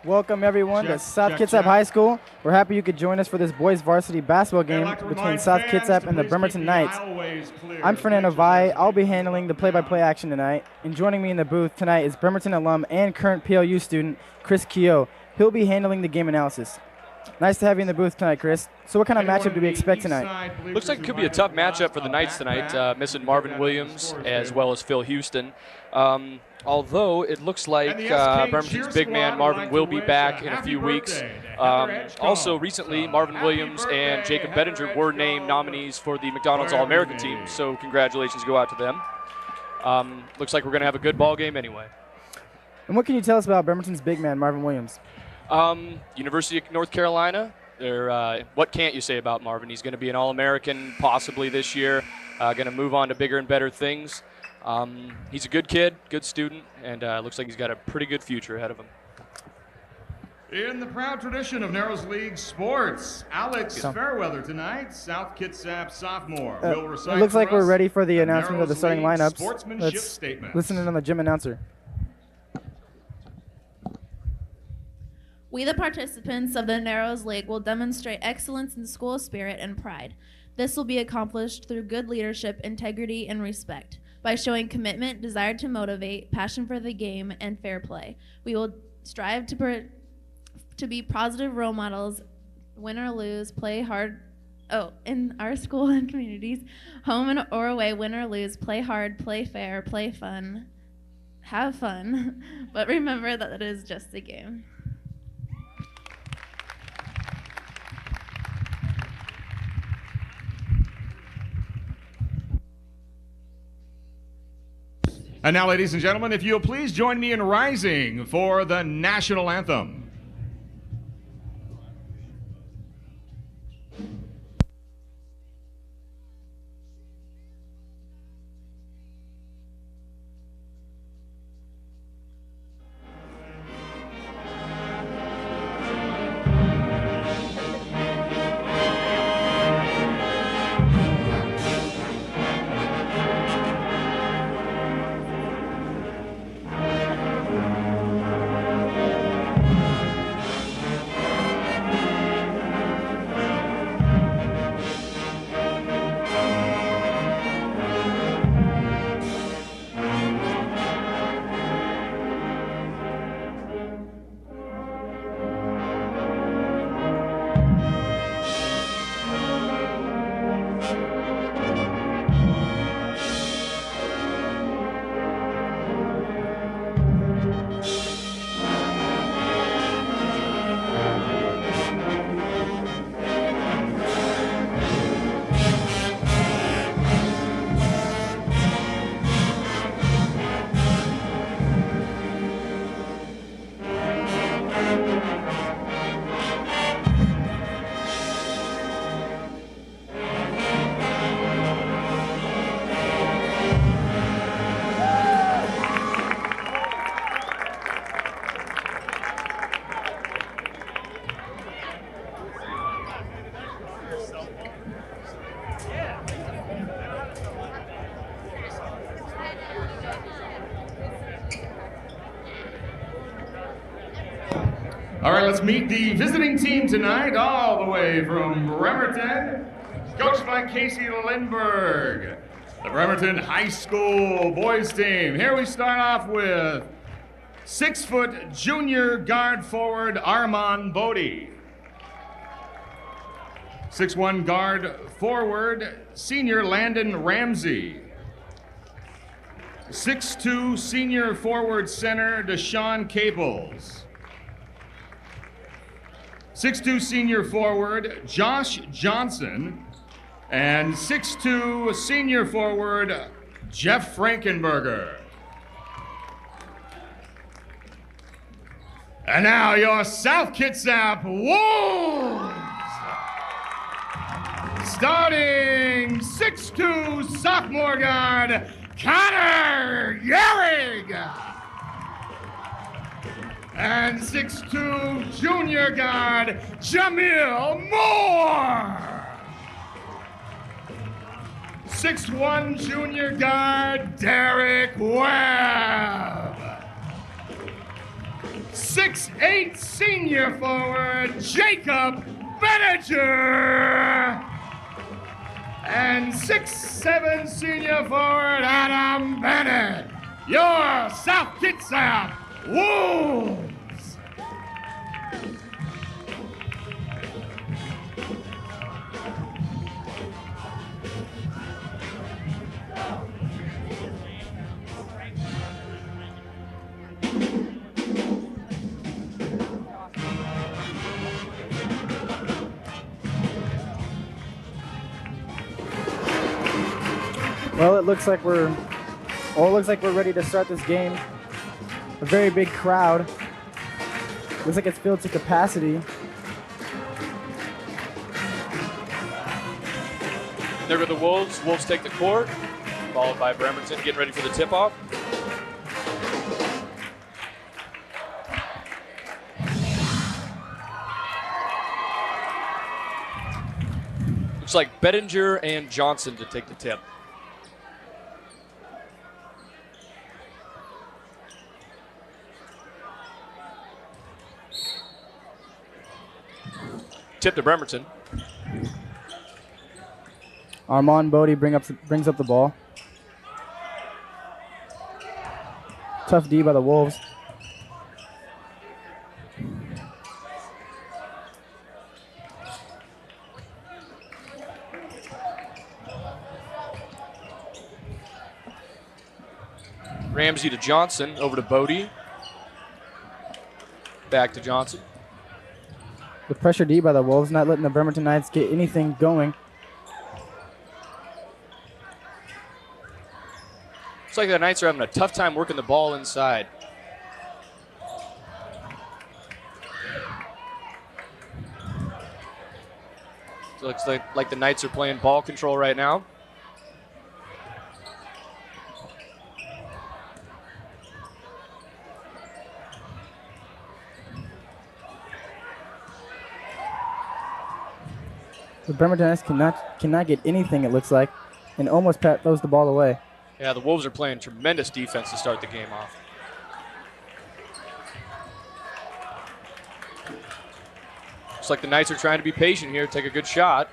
Welcome, everyone, to South Kitsap High School. We're happy you could join us for this boys varsity basketball game between South Kitsap and the Bremerton Knights. I'm Fernando Vai. I'll be handling the play-by-play action tonight. And joining me in the booth tonight is Bremerton alum and current PLU student, Chris Keogh. He'll be handling the game analysis. Nice to have you in the booth tonight, Chris. So what kind of matchup do we expect tonight? Looks like it could be a tough matchup for the Knights tonight, missing Marvin Williams as well as Phil Houston. Although it looks like Bremerton's big man Marvin will be back in a few weeks. Also recently, Marvin Williams and Jacob Bettinger were named nominees for the McDonald's All-American team, so congratulations go out to them. Looks like we're going to have a good ball game anyway. And what can you tell us about Bremerton's big man, Marvin Williams? University of North Carolina. What can't you say about Marvin? He's going to be an All-American possibly this year, going to move on to bigger and better things. He's a good kid, good student, and looks like he's got a pretty good future ahead of him. In the proud tradition of Narrows League sports, Alex Fairweather tonight, South Kitsap sophomore, will recite. It looks like we're ready for the announcement announcement of the starting lineups. Let's listen in on the gym announcer. We, the participants of the Narrows League, will demonstrate excellence in school spirit and pride. This will be accomplished through good leadership, integrity, and respect. By showing commitment, desire to motivate, passion for the game, and fair play. We will strive to be positive role models, win or lose, play hard. In our school and communities, home or away, win or lose, play hard, play fair, play fun, have fun. But remember that it is just a game. And now, ladies and gentlemen, if you'll please join me in rising for the national anthem. All right, let's meet the visiting team tonight, all the way from Bremerton, coached by Casey Lindberg. The Bremerton High School boys team. Here we start off with 6-foot junior guard forward Armand Bodie. 6'1" guard forward senior Landon Ramsey. 6'2" senior forward center Deshaun Caples. 6'2" senior forward Josh Johnson, and 6'2" senior forward Jeff Frankenberger. And now your South Kitsap Wolves! Starting 6'2" sophomore guard Connor Gehrig. And 6'2" junior guard, Jamil Moore. 6'1" junior guard, Derek Webb. 6'8" senior forward, Jacob Benninger. And 6'7" senior forward, Adam Bennett. Your South Kitsap Wolves. Well, it looks like we're ready to start this game. A very big crowd. Looks like it's filled to capacity. There go the Wolves. Wolves take the court, followed by Bremerton getting ready for the tip-off. Looks like Bettinger and Johnson to take the tip. Tip to Bremerton. Armand Bodie brings up the ball. Tough D by the Wolves. Ramsey to Johnson, over to Bodie. Back to Johnson. The pressure D by the Wolves, not letting the Bremerton Knights get anything going. Looks like the Knights are having a tough time working the ball inside. So it looks like the Knights are playing ball control right now. The Bremerton Knights cannot get anything, it looks like, and almost throws the ball away. Yeah, the Wolves are playing tremendous defense to start the game off. Looks like the Knights are trying to be patient here, take a good shot.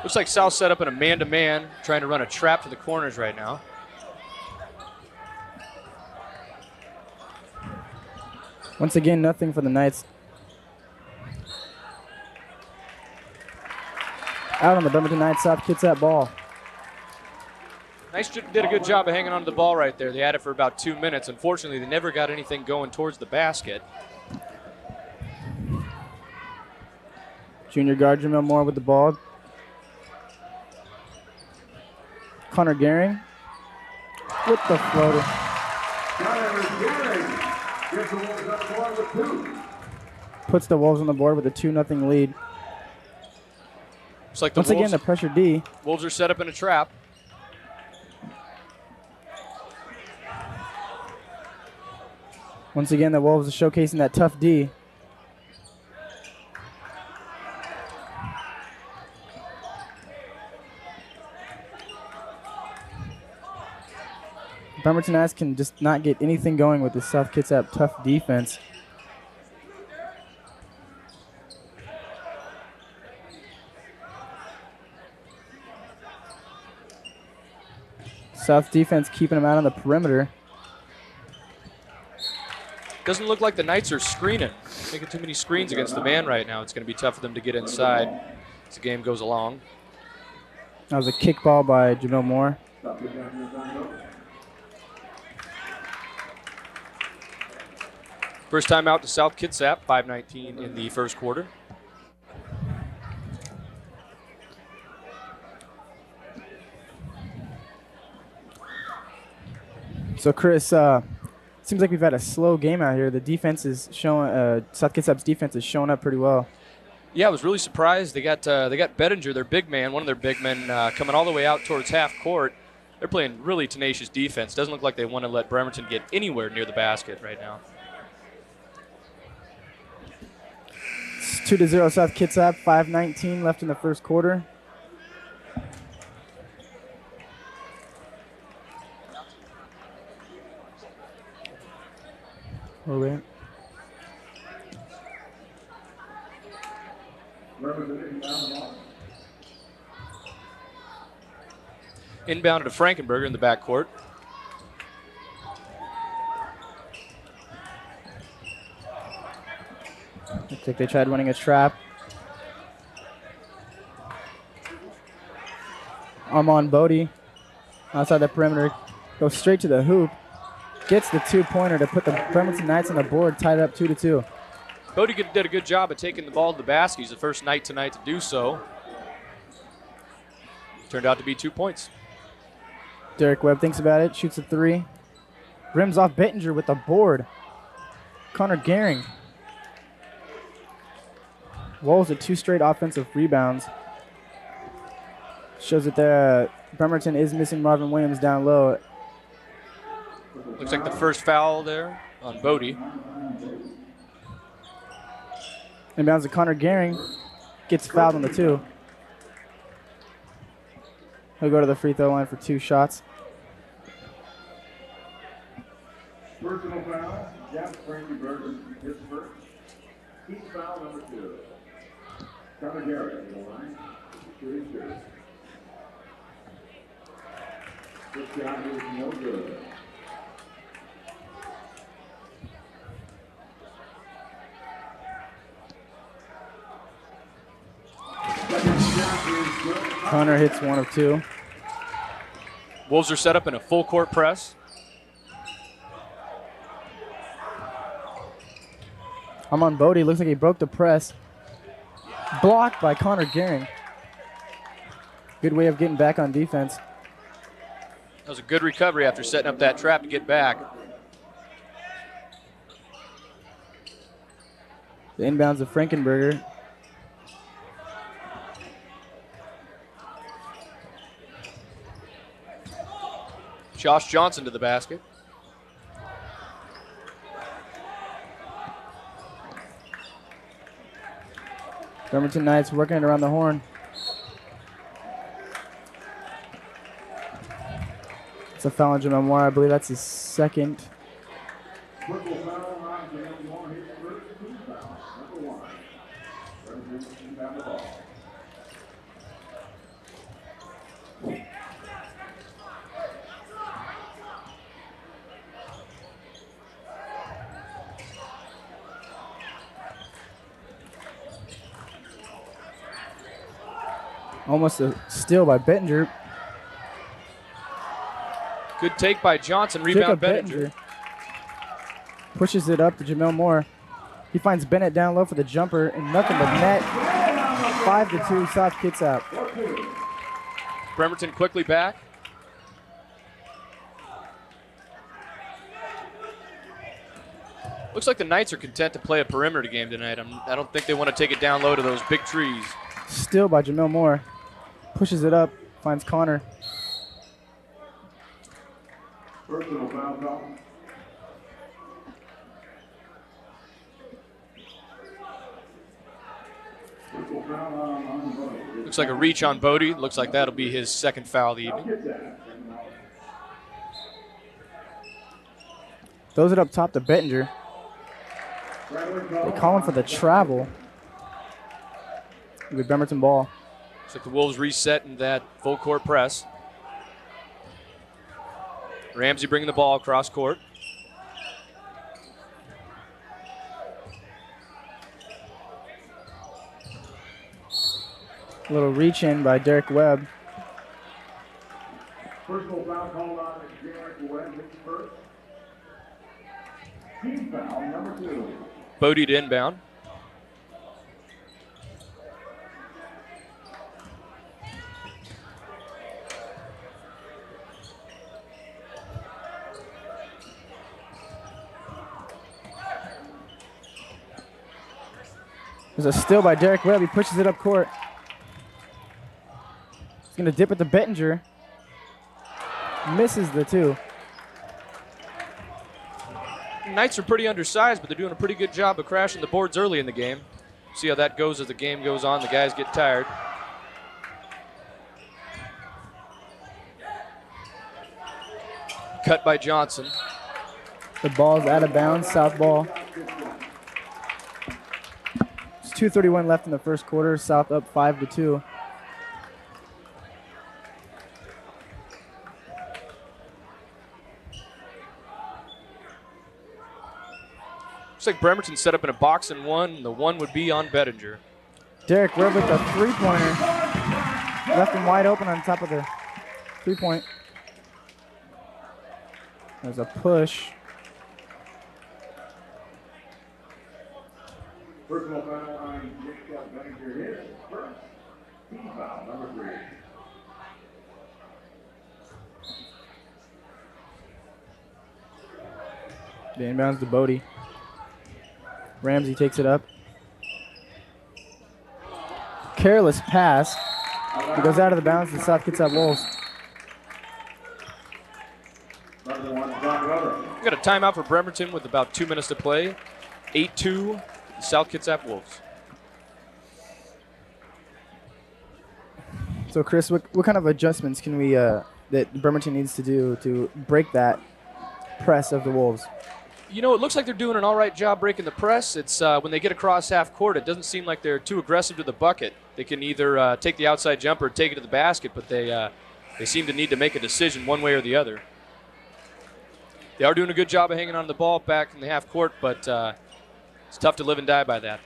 Looks like South set up in a man-to-man, trying to run a trap to the corners right now. Once again, nothing for the Knights. Out on the Bremerton Knights, South Kitsap ball. Knights did a good job of hanging on to the ball right there. They had it for about 2 minutes. Unfortunately, they never got anything going towards the basket. Junior guard Jamel Moore with the ball. Connor Gehring with the floater. Puts the Wolves on the board with a 2-0 lead. Looks like the Once Wolves, again, the pressure D. Wolves are set up in a trap. Once again, the Wolves are showcasing that tough D. Bremerton Knights can just not get anything going with the South Kitsap tough defense. South defense keeping them out on the perimeter. Doesn't look like the Knights are screening. Making too many screens against the man right now. It's going to be tough for them to get inside as the game goes along. That was a kick ball by Jamel Moore. First time out to South Kitsap, 5:19 in the first quarter. So, Chris, seems like we've had a slow game out here. The defense is showing, South Kitsap's defense is showing up pretty well. Yeah, I was really surprised. They got Bettinger, their big man, one of their big men, coming all the way out towards half court. They're playing really tenacious defense. Doesn't look like they want to let Bremerton get anywhere near the basket right now. 2-0 South Kitsap, 5:19 left in the first quarter. Oh, wait. Inbound to Frankenberger in the backcourt. Looks like they tried running a trap. Armand Bodie outside the perimeter, goes straight to the hoop, gets the two-pointer to put the Bremerton Knights on the board, tied up 2-2. Bodie did a good job of taking the ball to the basket. He's the first Knight tonight to do so. Turned out to be 2 points. Derek Webb thinks about it, shoots a three. Rims off Bettinger with the board. Connor Gehring. Wolves with 2 straight offensive rebounds. Shows that Bremerton is missing Marvin Williams down low. Looks like the first foul there on Bodie. Inbounds to Connor Gehring. Gets fouled on the 2. He'll go to the free throw line for 2 shots. Personal foul, Jeff Frankenberger, his first. Team foul number 2. Connor Gehring to the line. Shooting 2. This shot is no good. Connor hits 1 of 2. Wolves are set up in a full court press. Armand Bodie looks like he broke the press. Blocked by Connor Gehring. Good way of getting back on defense. That was a good recovery after setting up that trap to get back. The inbounds of Frankenberger. Josh Johnson to the basket. Bremerton Knights working it around the horn. It's a foul on Jamel Moore. I believe that's his second. Triple foul on Jamel Moore, his first team foul. Number 1. Bremerton down the ball. Almost a steal by Bettinger. Good take by Johnson. Rebound Bettinger. Pushes it up to Jamel Moore. He finds Bennett down low for the jumper and nothing but net. 5-2 South Kitsap. Bremerton quickly back. Looks like the Knights are content to play a perimeter game tonight. I don't think they want to take it down low to those big trees. Still by Jamel Moore. Pushes it up, finds Connor. Personal foul call. Personal foul on Bodie. Looks like a reach on Bodie. Looks like that'll be his second foul of the evening. Throws it up top to Bettinger. They call him for the travel. With Bremerton ball. Looks like the Wolves reset in that full court press. Ramsey bringing the ball across court. A little reach in by Derek Webb. Personal foul called on Derek Webb, his first. Team foul number 2. Bodie to inbound. There's a steal by Derek Webb. He pushes it up court. He's going to dip it to Bettinger. Misses the 2. Knights are pretty undersized, but they're doing a pretty good job of crashing the boards early in the game. See how that goes as the game goes on. The guys get tired. Cut by Johnson. The ball's out of bounds, South ball. It's 2:31 left in the first quarter. South up 5-2. Looks like Bremerton set up in a box and one. The one would be on Bettinger. Derek Webb with a three-pointer. Left him wide open on top of the three-point. There's a push. Personal foul on Jacob Bettinger his first. Team foul, number 3. The inbounds to Bodie. Ramsey takes it up. Careless pass. It goes out of the bounds to South Kitsap Wolves. We got a timeout for Bremerton with about 2 minutes to play. 8-2, South Kitsap Wolves. So Chris, what kind of adjustments can we that Bremerton needs to do to break that press of the Wolves? You know, it looks like they're doing an all right job breaking the press. It's when they get across half court, it doesn't seem like they're too aggressive to the bucket. They can either take the outside jumper or take it to the basket, but they seem to need to make a decision one way or the other. They are doing a good job of hanging on to the ball back in the half court, but it's tough to live and die by that.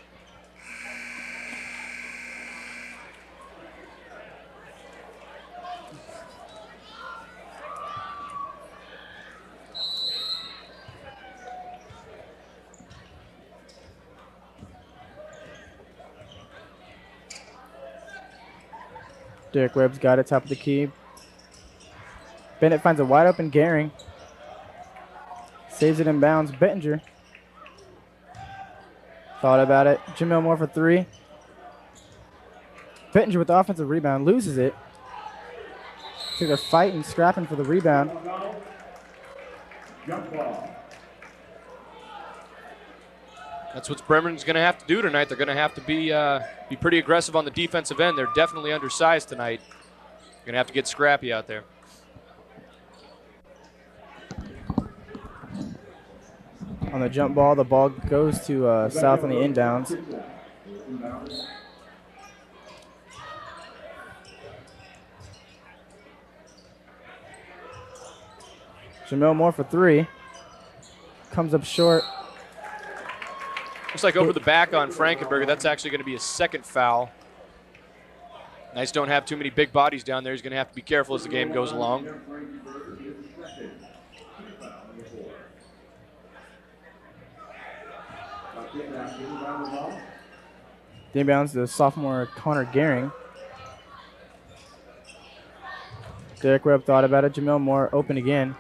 Derek Webb's got it, top of the key. Bennett finds a wide open Gehring. Saves it in bounds. Bettinger. Thought about it. Jamil Moore for 3. Bettinger with the offensive rebound. Loses it. So they're fighting, scrapping for the rebound. That's what Bremerton's going to have to do tonight. They're going to have to be pretty aggressive on the defensive end. They're definitely undersized tonight. They're going to have to get scrappy out there. On the jump ball, the ball goes to South on the inbounds. Jamil Moore for 3. Comes up short. Looks like over the back on Frankenberger. That's actually going to be a second foul. Knights don't have too many big bodies down there. He's going to have to be careful as the game goes along. The inbounds to sophomore Connor Gehring. Derek Webb thought about it. Jamil Moore open again.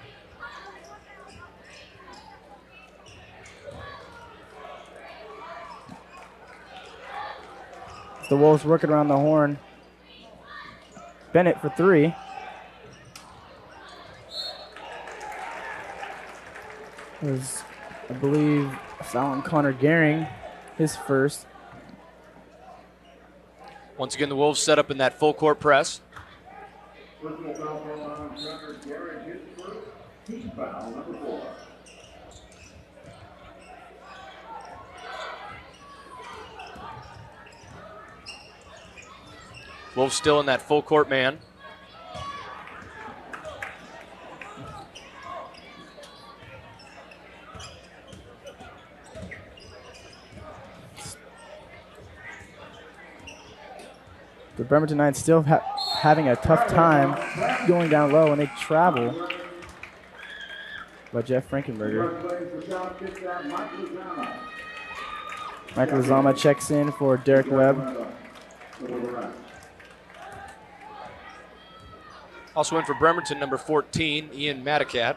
The Wolves working around the horn. Bennett for 3. Was, I believe, foul Connor Gehring, his first. Once again, the Wolves set up in that full court press. Personal foul on Connor Gehring, his first. Team foul, number 4. Wolves still in that full court man. The Bremerton Knights still having a tough time going down low when they travel. By Jeff Frankenberger. Michael Lozama checks in for Derek Webb. Also in for Bremerton, number 14, Ian Madicat.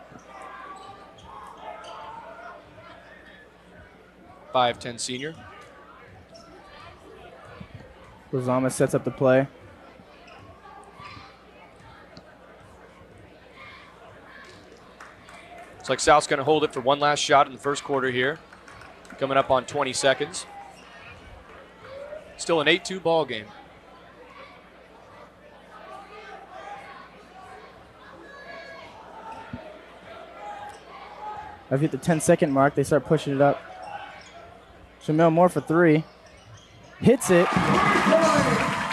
5'10" senior. Lozama sets up the play. Looks like South's going to hold it for one last shot in the first quarter here. Coming up on 20 seconds. Still an 8-2 ball game. I've hit the 10-second mark. They start pushing it up. Jamil Moore for 3. Hits it.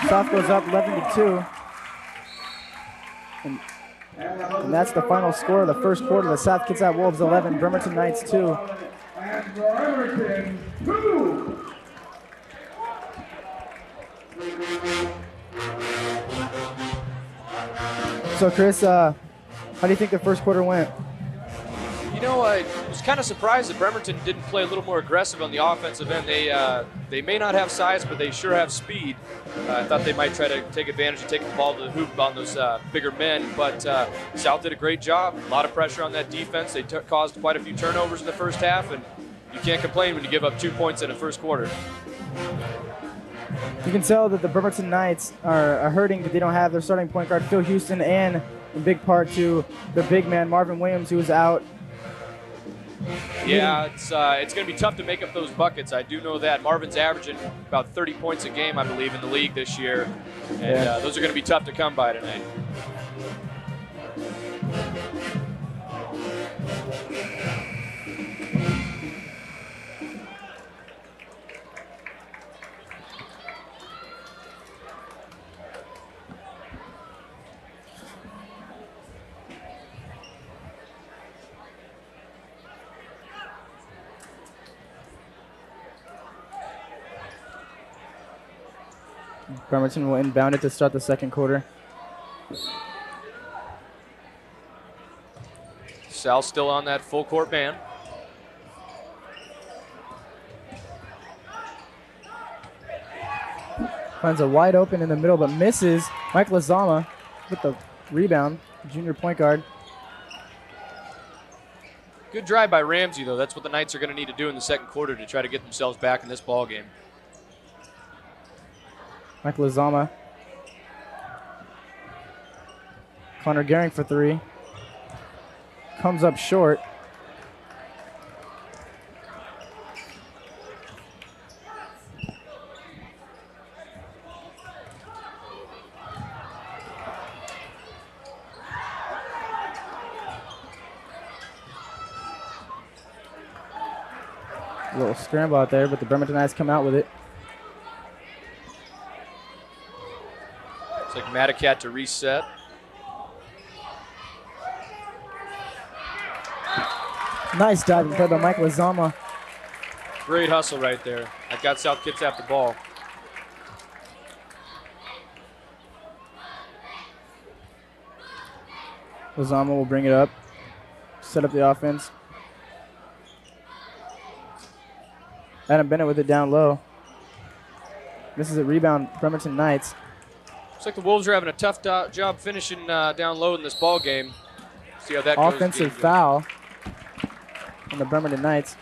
South goes up 11-2. And that's the final score of the first quarter. The South Kitsap Wolves 11, Bremerton Knights 2. And Bremerton 2. So, Chris, how do you think the first quarter went? You know, I was kind of surprised that Bremerton didn't play a little more aggressive on the offensive end. They may not have size, but they sure have speed. I thought they might try to take advantage and take the ball to the hoop on those bigger men, but South did a great job. A lot of pressure on that defense. They caused quite a few turnovers in the first half, and you can't complain when you give up 2 points in the first quarter. You can tell that the Bremerton Knights are hurting that they don't have their starting point guard, Phil Houston, and in big part to their big man, Marvin Williams, who was out. Yeah, it's going to be tough to make up those buckets. I do know that. Marvin's averaging about 30 points a game, I believe, in the league this year. And those are going to be tough to come by tonight. Bremerton will inbound it to start the second quarter. South still on that full court man. Finds a wide open in the middle, but misses. Mike Lazama with the rebound, junior point guard. Good drive by Ramsey, though. That's what the Knights are going to need to do in the second quarter to try to get themselves back in this ball game. Mike Lazama. Connor Gehring for 3. Comes up short. A little scramble out there, but the Bremerton Knights come out with it. It's like Matacat to reset. Nice diving play by Mike Lazama. Great hustle right there. That got South Kitsap the ball. Lazama will bring it up, set up the offense. Adam Bennett with it down low. This is a rebound, Bremerton Knights. Looks like the Wolves are having a tough job finishing down low in this ball game. See how that goes. Offensive foul on the Bremerton Knights.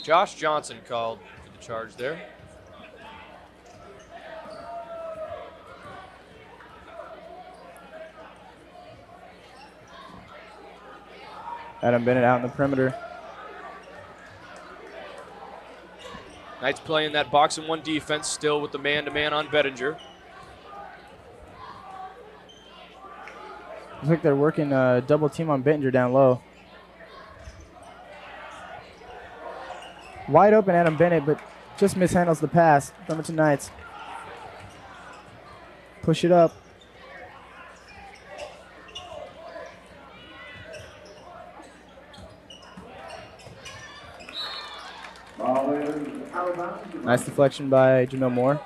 Josh Johnson called for the charge there. Adam Bennett out in the perimeter. Knights playing that box and one defense still with the man-to-man on Bettinger. Looks like they're working a double team on Bettinger down low. Wide open Adam Bennett, but just mishandles the pass. Bremerton Knights push it up. Nice deflection by Jamil Moore.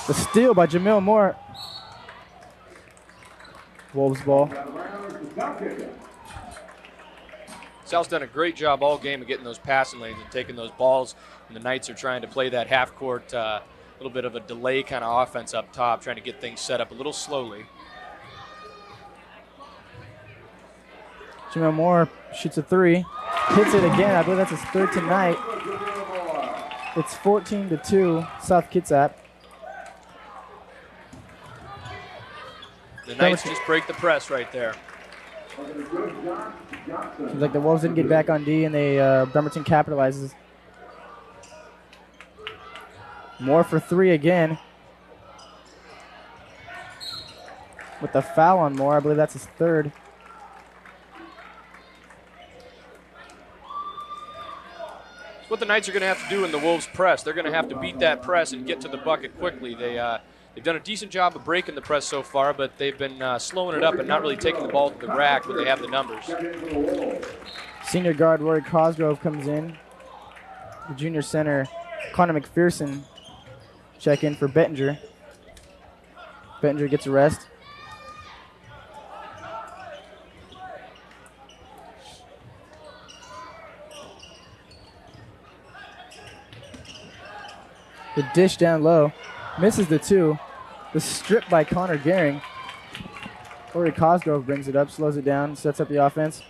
The steal by Jamil Moore. Wolves ball. South's done a great job all game of getting those passing lanes and taking those balls, and the Knights are trying to play that half-court, little bit of a delay kind of offense up top, trying to get things set up a little slowly. Jamil Moore shoots a 3, hits it again. I believe that's his 3rd tonight. It's 14-2, South Kitsap. Knights just break the press right there. Seems like the Wolves didn't get back on D, and Bremerton capitalizes. Moore for 3 again. With the foul on Moore, I believe that's his 3rd. It's what the Knights are going to have to do in the Wolves press. They're going to have to beat that press and get to the bucket quickly. They've done a decent job of breaking the press so far, but they've been slowing it up and not really taking the ball to the rack, but they have the numbers. Senior guard Rory Cosgrove comes in. The junior center, Connor McPherson, check in for Bettinger. Bettinger gets a rest. The dish down low. Misses the 2. The strip by Connor Gehring. Rory Cosgrove brings it up, slows it down, sets up the offense.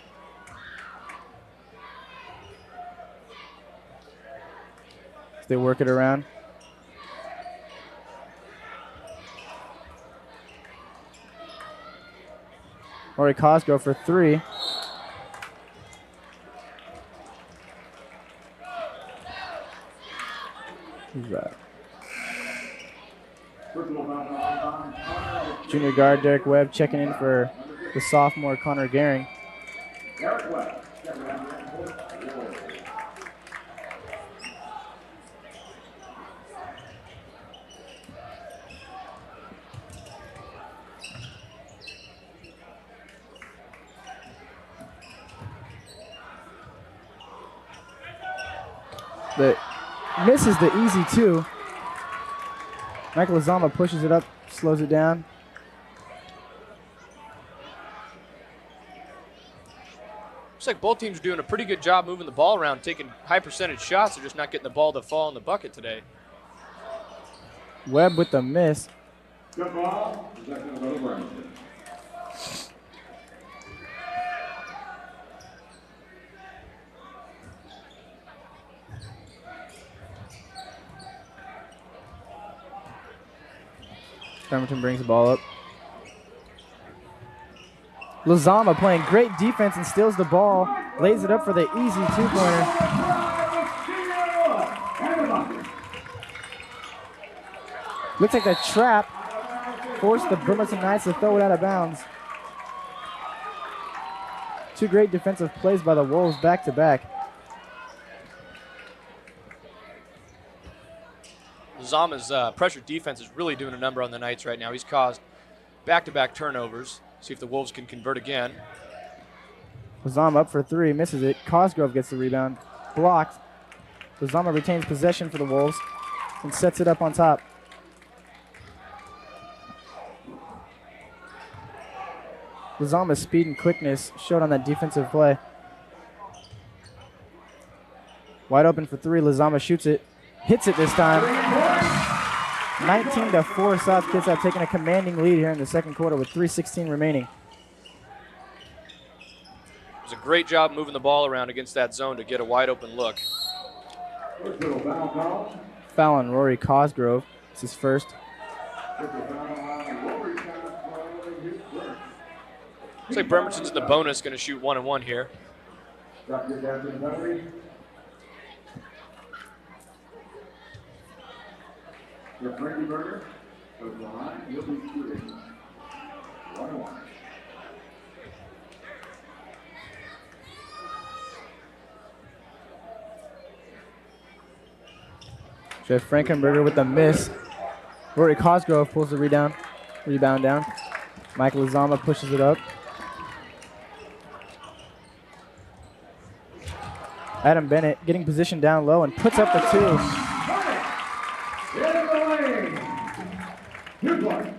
They work it around. Rory Cosgrove for 3. Who's that? Junior guard Derek Webb checking in for the sophomore Connor Gehring. But misses the easy 2. Michael Azama pushes it up, slows it down. Looks like both teams are doing a pretty good job moving the ball around, taking high percentage shots. They're just not getting the ball to fall in the bucket today. Webb with the miss. Good ball. Possession of the Bremerton. Bremerton brings the ball up. Lozama playing great defense and steals the ball. Lays it up for the easy 2-pointer. Looks like the trap forced the Bremerton Knights to throw it out of bounds. 2 great defensive plays by the Wolves back to back. Zama's pressure defense is really doing a number on the Knights right now. He's caused back-to-back turnovers. See if the Wolves can convert again. Lozama up for 3, misses it. Cosgrove gets the rebound. Blocked. Lozama retains possession for the Wolves and sets it up on top. Lozama's speed and quickness showed on that defensive play. Wide open for 3. Lozama shoots it. Hits it this time. 19-4, South Kitsap taking a commanding lead here in the second quarter with 3:16 remaining. It was a great job moving the ball around against that zone to get a wide open look. Foul on Rory Cosgrove. It's his first. Looks like Bremerton's in the bonus, going to shoot 1-1 here. Your Frankie Burger goes to the line. He'll be shooting 1-1. Jeff Frankenberger with the miss. Rory Cosgrove pulls the rebound down. Michael Lozama pushes it up. Adam Bennett getting positioned down low and puts up the 2.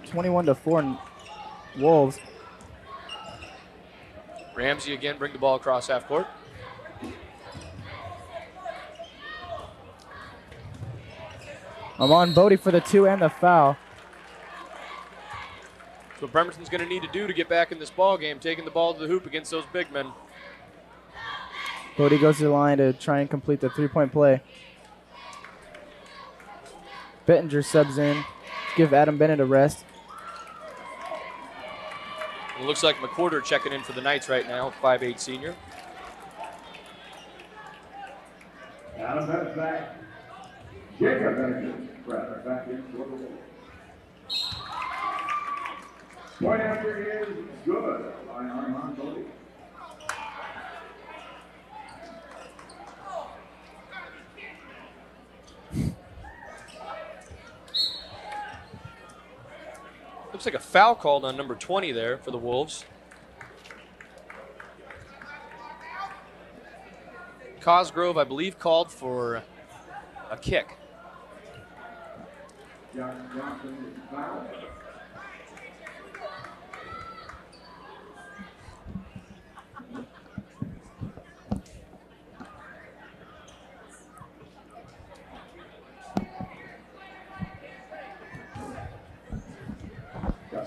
21-4 Wolves. Ramsey again bring the ball across half court. Amon Bodie for the 2 and the foul. That's what Bremerton's going to need to do to get back in this ball game, taking the ball to the hoop against those big men. Bodie goes to the line to try and complete the 3-point play. Bettinger subs in, give Adam Bennett a rest. It looks like McWhorter checking in for the Knights right now, 5'8" senior. Out of that back. Jacob Bennett, back in for the Wolves. Point after is good by Armand Bodie. Looks like a foul called on number 20 there for the Wolves. Cosgrove, I believe, called for a kick. Johnson is fouled.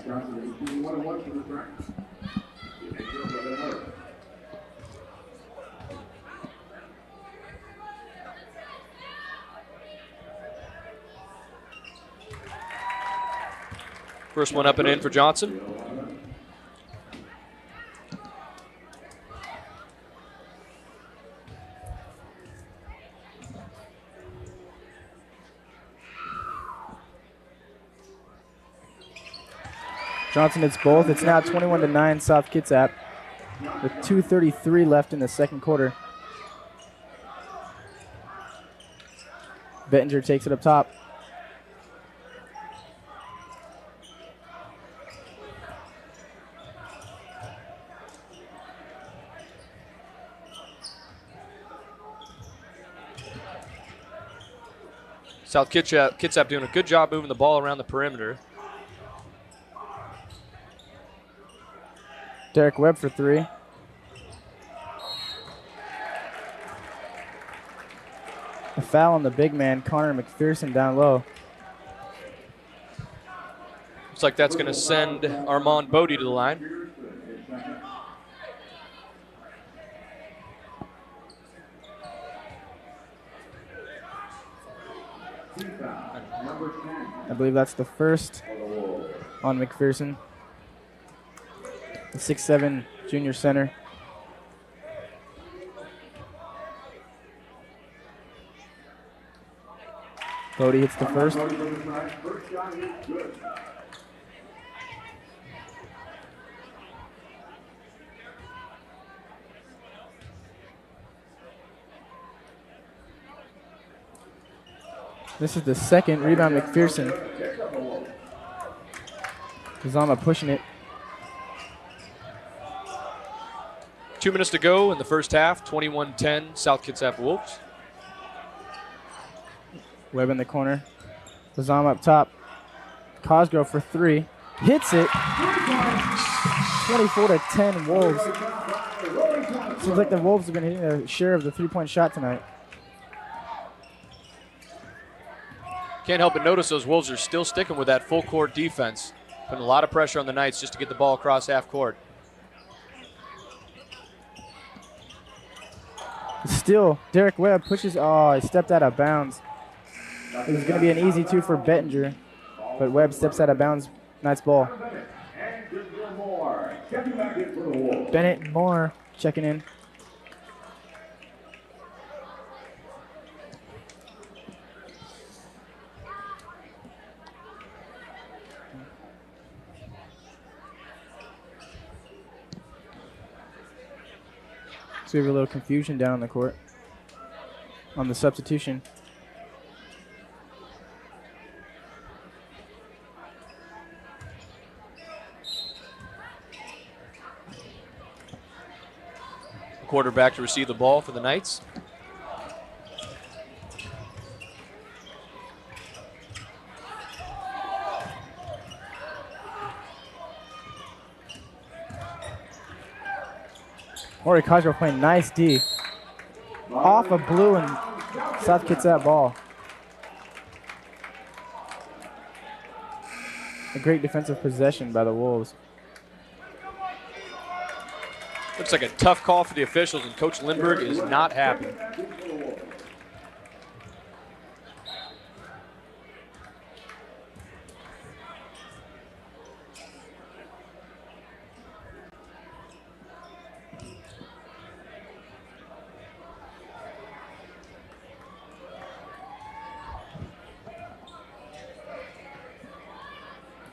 Johnson is 1-1 for the strike. First one up and in for Johnson. Johnson hits both. It's now 21-9 South Kitsap with 2:33 left in the second quarter. Bettinger takes it up top. South Kitsap doing a good job moving the ball around the perimeter. Derek Webb for three. A foul on the big man, Connor McPherson, down low. Looks like that's going to send Armand Bodie to the line. I believe that's the first on McPherson. The 6'7" junior center. Bodie hits the first. This is the second rebound, McPherson. Kazama pushing it. 2 minutes to go in the first half, 21-10 South Kitsap Wolves. Webb in the corner. Kazama up top. Cosgrove for three. Hits it. 24-10 Wolves. Seems like the Wolves have been hitting a share of the three-point shot tonight. Can't help but notice those Wolves are still sticking with that full court defense. Putting a lot of pressure on the Knights just to get the ball across half court. Still, Derek Webb pushes. Oh, he stepped out of bounds. It was going to be an easy two for Bettinger, but Webb steps out of bounds. Nice ball. Bennett and Moore checking in. So we have a little confusion down on the court on the substitution. Quarterback to receive the ball for the Knights. Ori Cosgrove playing nice D. Off of blue and South Kitsap ball. A great defensive possession by the Wolves. Looks like a tough call for the officials, and Coach Lindbergh is not happy.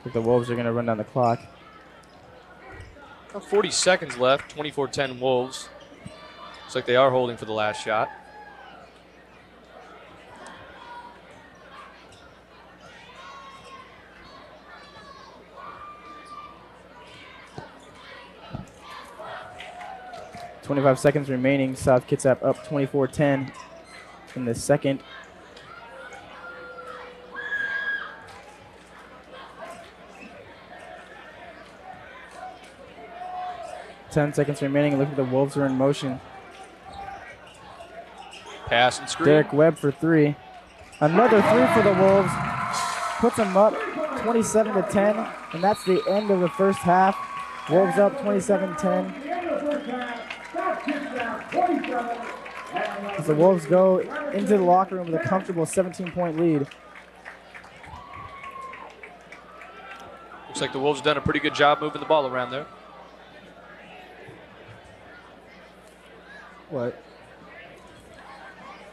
The Wolves are going to run down the clock. 40 seconds left, 24-10 Wolves. Looks like they are holding for the last shot. .25 seconds remaining. South Kitsap up 24-10 in the second. .10 seconds remaining. Look at the Wolves are in motion. Pass and screen. Derek Webb for 3. Another 3 for the Wolves. Puts them up 27-10, and that's the end of the first half. Wolves up 27-10. As the Wolves go into the locker room with a comfortable 17-point lead. Looks like the Wolves have done a pretty good job moving the ball around there. What?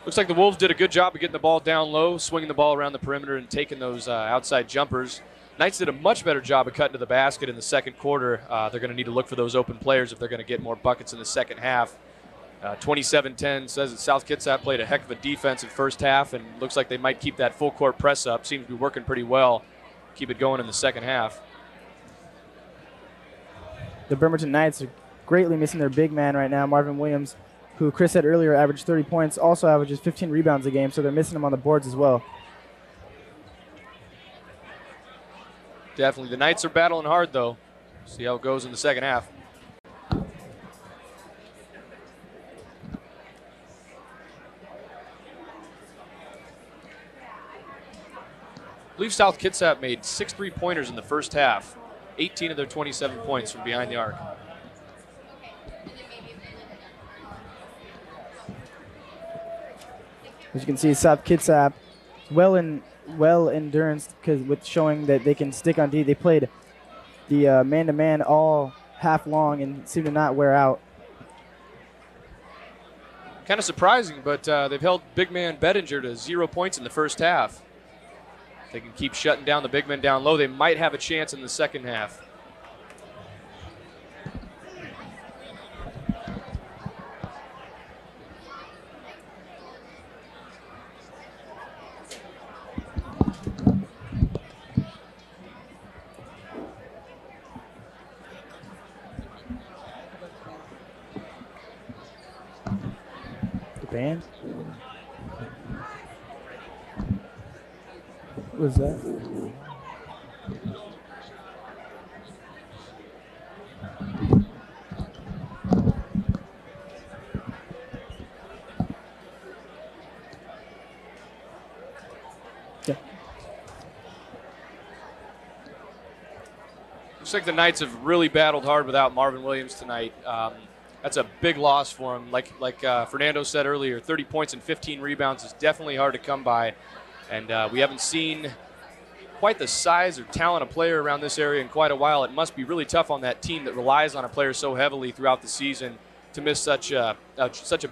Looks like the Wolves did a good job of getting the ball down low, swinging the ball around the perimeter and taking those outside jumpers. Knights did a much better job of cutting to the basket in the second quarter. They're going to need to look for those open players if they're going to get more buckets in the second half. 27-10 says that South Kitsap played a heck of a defense in first half, and looks like they might keep that full court press up. Seems to be working pretty well. Keep it going in the second half. The Bremerton Knights are greatly missing their big man right now, Marvin Williams, who Chris said earlier averaged 30 points, also averages 15 rebounds a game, so they're missing him on the boards as well. Definitely. The Knights are battling hard, though. See how it goes in the second half. I believe South Kitsap made 6 3-pointers in the first half. 18 of their 27 points from behind the arc. As you can see, South Kitsap well endurance because with showing that they can stick on D. They played the man-to-man all half long and seem to not wear out. Kind of surprising, but they've held big man Bettinger to 0 points in the first half. If they can keep shutting down the big men down low, they might have a chance in the second half. Band? What was that? Yeah. Looks like the Knights have really battled hard without Marvin Williams tonight. That's a big loss for him. Like Fernando said earlier, 30 points and 15 rebounds is definitely hard to come by. And we haven't seen quite the size or talent of player around this area in quite a while. It must be really tough on that team that relies on a player so heavily throughout the season to miss such a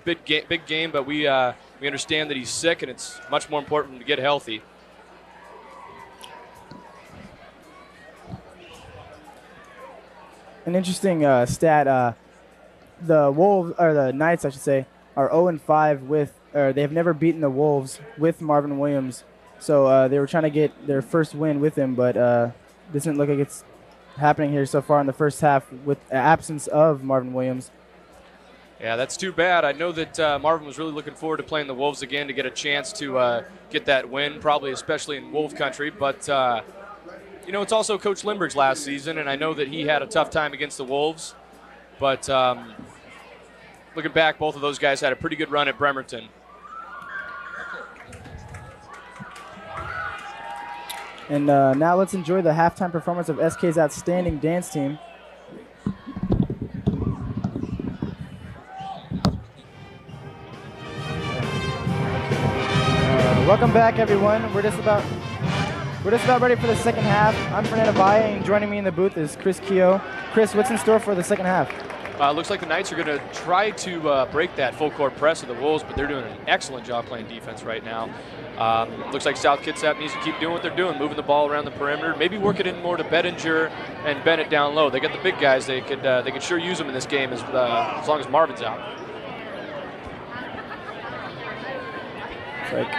big game. But we understand that he's sick, and it's much more important to get healthy. An interesting stat. The Wolves, or the Knights, I should say, are 0-5 with, or they have never beaten the Wolves with Marvin Williams. So they were trying to get their first win with him, but doesn't look like it's happening here so far in the first half with the absence of Marvin Williams. Yeah, that's too bad. I know that Marvin was really looking forward to playing the Wolves again to get a chance to get that win, probably especially in Wolf country. But, you know, it's also Coach Lindbergh's last season, and I know that he had a tough time against the Wolves. But looking back, both of those guys had a pretty good run at Bremerton. And now let's enjoy the halftime performance of SK's outstanding dance team. Welcome back, everyone. We're just about ready for the second half. I'm Fernando Valle, and joining me in the booth is Chris Keogh. Chris, what's in store for the second half? Looks like the Knights are going to try to break that full court press of the Wolves, but they're doing an excellent job playing defense right now. Looks like South Kitsap needs to keep doing what they're doing, moving the ball around the perimeter, maybe work it in more to Bettinger and Bennett down low. They got the big guys. They could sure use them in this game as long as Marvin's out. Looks like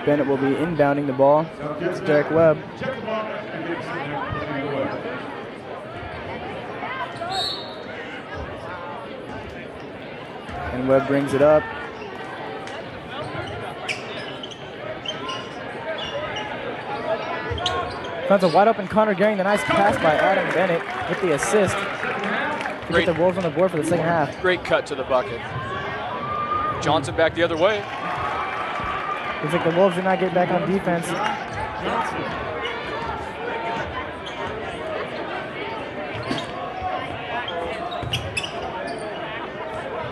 Bennett will be inbounding the ball. It's Derek Webb. And Webb brings it up. Finds a wide open Connor Gehring. The nice pass by Adam Bennett with the assist to get the Wolves on the board for the second half. Great cut to the bucket. Johnson back the other way. Looks like the Wolves did not get back on defense.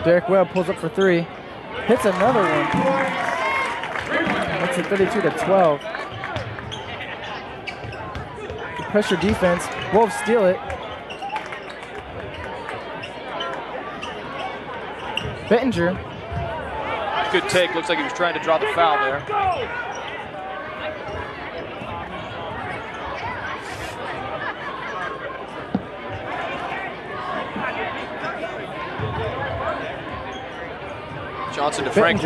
Derek Webb pulls up for three. Hits another one. Makes it 32-12. The pressure defense. Wolves steal it. Bettinger. Good take. Looks like he was trying to draw the foul there. Johnson to Frank.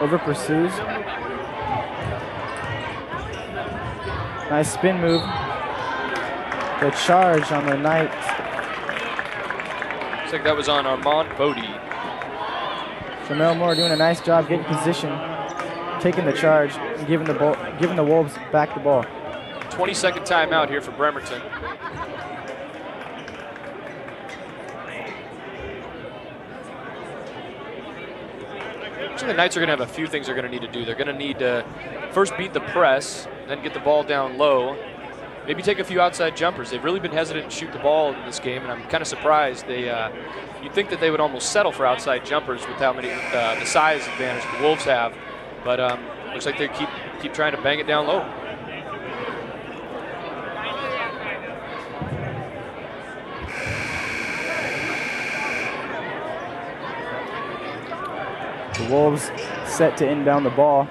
Over pursues. Nice spin move. The charge on the Knights. Looks like that was on Armand Bodie. Jamel Moore doing a nice job getting position, taking the charge, and giving the Wolves back the ball. 20-second timeout here for Bremerton. The Knights are going to have a few things they're going to need to do. They're going to need to first beat the press, then get the ball down low, maybe take a few outside jumpers. They've really been hesitant to shoot the ball in this game, and I'm kind of surprised. You'd think that they would almost settle for outside jumpers with the size advantage the Wolves have, but looks like they keep trying to bang it down low. The Wolves set to inbound the ball.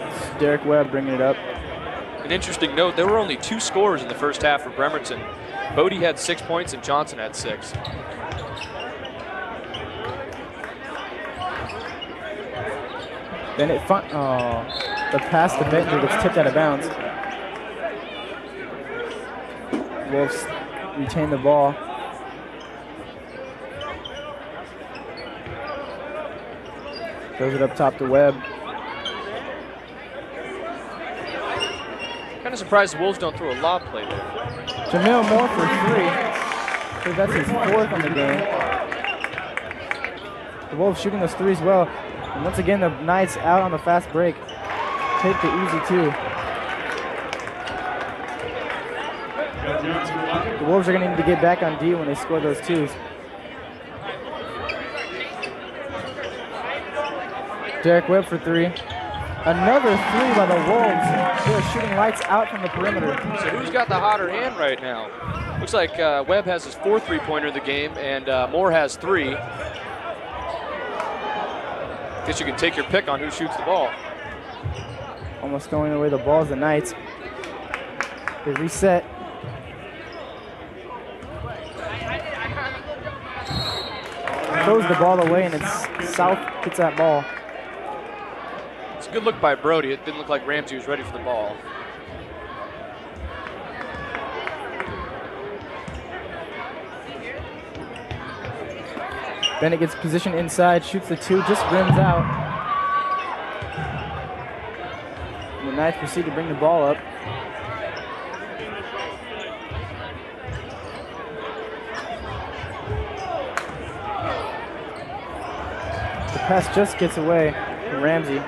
It's Derek Webb bringing it up. An interesting note, there were only 2 scorers in the first half for Bremerton. Bodie had 6 points and Johnson had 6. Then the pass to Bettinger gets tipped out of bounds. Wolves retain the ball. Throws it up top to Webb. Kind of surprised the Wolves don't throw a lob play there. Jamil Moore for 3. So that's his 4th on the game. The Wolves shooting those threes well. And once again, the Knights out on the fast break. Take the easy 2. The Wolves are going to need to get back on D when they score those 2s. Derek Webb for 3. Another 3 by the Wolves. They're shooting lights out from the perimeter. So who's got the hotter hand right now? Looks like Webb has his 4th three-pointer of the game, and Moore has 3. Guess you can take your pick on who shoots the ball. Almost throwing away the balls, the Knights. They reset. Throws the ball away, and it's South gets that ball. It's a good look by Brody. It didn't look like Ramsey was ready for the ball. Bennett gets position inside, shoots the 2, just rims out. And the Knights proceed to bring the ball up. The pass just gets away from Ramsey.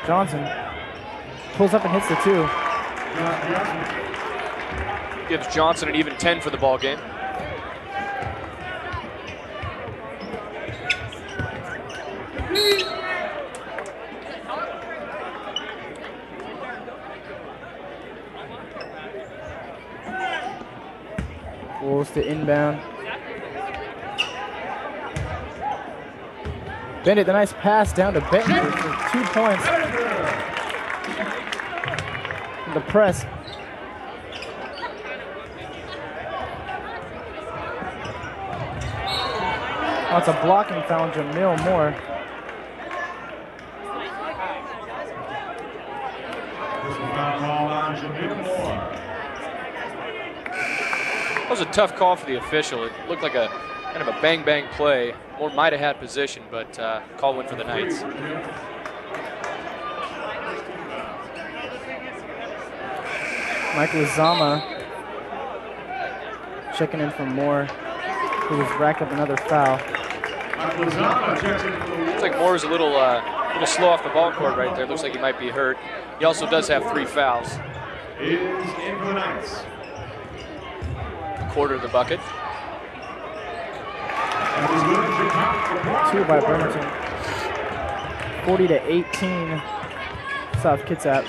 Johnson pulls up and hits the 2. Gives Johnson an even 10 for the ball game. Wolves to inbound. Bennett, the nice pass down to Bettinger for 2 points. The press. Oh, it's a blocking foul, Jamil Moore. That was a tough call for the official. It looked like a kind of a bang-bang play. Moore might have had position, but call went for the Knights. Michael Zama checking in for Moore, who has racked up another foul. Looks like Moore's a little slow off the ball court right there. Looks like he might be hurt. He also does have 3 fouls. Is in for the Knights. A quarter of the bucket. 2 by Bremerton. 40-18, South Kitsap.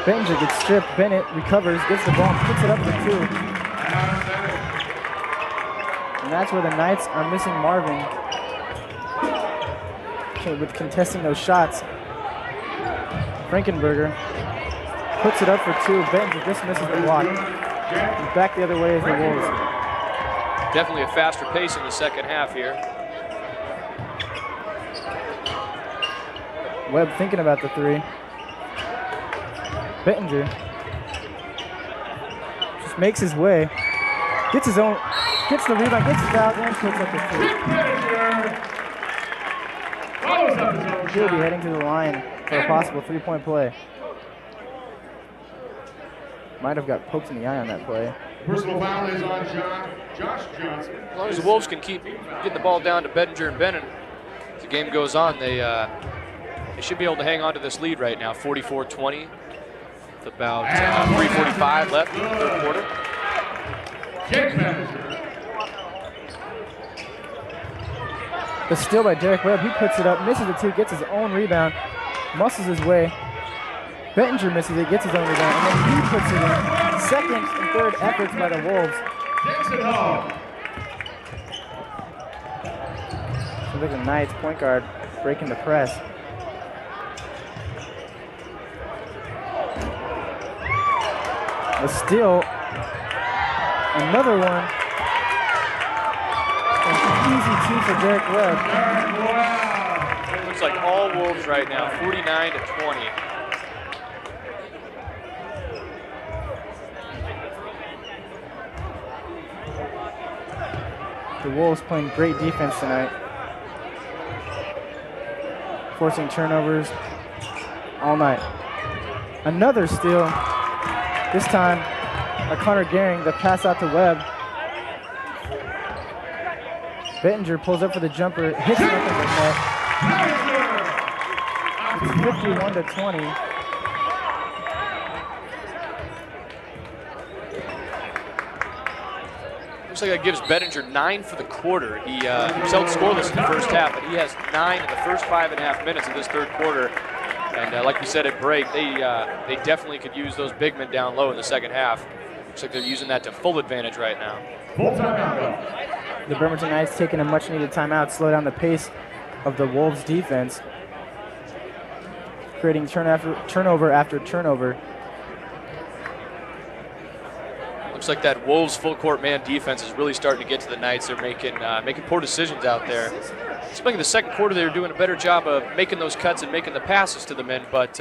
Bettinger gets stripped. Bennett recovers, gets the ball, puts it up for 2. And that's where the Knights are missing Marvin. Okay, with contesting those shots. Frankenberger puts it up for 2. Bettinger just misses the block. He's back the other way as the Wolves. Definitely a faster pace in the second half here. Webb thinking about the 3. Bettinger just makes his way, gets the rebound, gets fouled, and puts up the 3. He'll be heading to the line for a possible 3-point play. Might have got poked in the eye on that play. Personal foul is on Josh Johnson. As long as the Wolves can keep getting the ball down to Bettinger and Bennett, as the game goes on, they should be able to hang on to this lead right now, 44-20. With about 3:45 left in the third quarter. The steal by Derek Webb. He puts it up, misses the 2, gets his own rebound, muscles his way. Bettinger misses it, gets his own rebound, and then he puts it in. Second and third efforts by the Wolves. Looks like the Knights point guard breaking the press. A steal, another one. An easy 2 for Derek Webb. Looks like all Wolves right now, 49-20. The Wolves playing great defense tonight. Forcing turnovers all night. Another steal. This time, Connor Gehring, the pass out to Webb. Bettinger pulls up for the jumper, hits it up in the net. It's 51-20. Looks like that gives Bettinger 9 for the quarter. He was held scoreless in the first half, but he has 9 in the first 5.5 minutes of this third quarter. And like we said at break, they definitely could use those big men down low in the second half. Looks like they're using that to full advantage right now. The Bremerton Knights taking a much-needed timeout, slow down the pace of the Wolves' defense, creating turnover after turnover. Looks like that Wolves full-court man defense is really starting to get to the Knights. They're making poor decisions out there. It's like in the second quarter they were doing a better job of making those cuts and making the passes to the men, but